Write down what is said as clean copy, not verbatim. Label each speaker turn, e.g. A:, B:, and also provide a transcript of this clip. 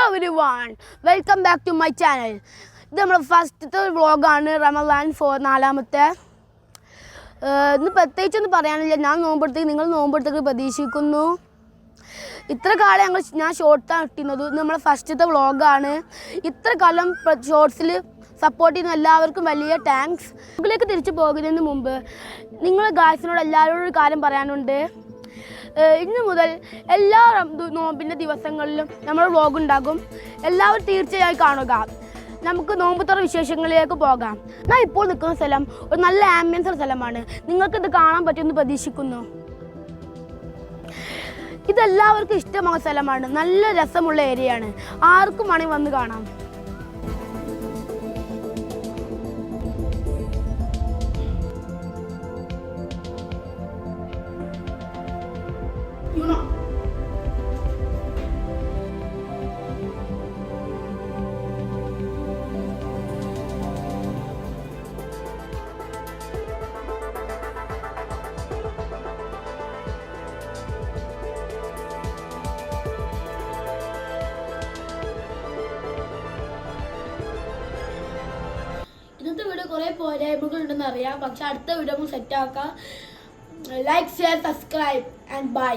A: everyone, welcome back to my channel. This is our first vlog on Ramadan for നാലാമത്തെ ഇന്ന് പ്രത്യേകിച്ചൊന്നും പറയാനില്ല. ഞാൻ നോമ്പെടുത്തേക്ക് നിങ്ങൾ നോമ്പെടുത്തേക്ക് പ്രതീക്ഷിക്കുന്നു. ഇത്ര കാലം ഞാൻ ഷോർട്ടാണ് ഇട്ടിരുന്നത്. ഇത് നമ്മുടെ ഫസ്റ്റത്തെ വ്ളോഗാണ്. ഇത്ര കാലം ഷോർട്സിൽ സപ്പോർട്ട് ചെയ്യുന്ന എല്ലാവർക്കും വലിയ താങ്ക്സ്. ഇതിലേക്ക് തിരിച്ചു പോകുന്നതിന് മുമ്പ് നിങ്ങൾ ഗായ്സിനോട് എല്ലാവരോടും ഒരു കാര്യം പറയാനുണ്ട്. ഇന്ന് മുതൽ എല്ലാ നോമ്പിൻ്റെ ദിവസങ്ങളിലും നമ്മൾ വ്ളോഗ് ഉണ്ടാകും. എല്ലാവരും തീർച്ചയായും കാണുക. നമുക്ക് നോമ്പുതുറ വിശേഷങ്ങളിലേക്ക് പോകാം. ഞാൻ ഇപ്പോൾ നിൽക്കുന്ന സ്ഥലം ഒരു നല്ല ആംബിയൻസ് സ്ഥലമാണ്. നിങ്ങൾക്കിത് കാണാൻ പറ്റുമെന്ന് പ്രതീക്ഷിക്കുന്നു. ഇതെല്ലാവർക്കും ഇഷ്ടമായ സ്ഥലമാണ്. നല്ല രസമുള്ള ഏരിയയാണ്. ആർക്കും വേണമെങ്കിൽ വന്ന് കാണാം. ഇന്നത്തെ വീഡിയോ കുറേ പോരായ്മകൾ ഉണ്ടെന്ന് അറിയാം. പക്ഷെ അടുത്ത വീഡിയോ നമുക്ക് സെറ്റ് ആക്കാം. Like, share, subscribe and by.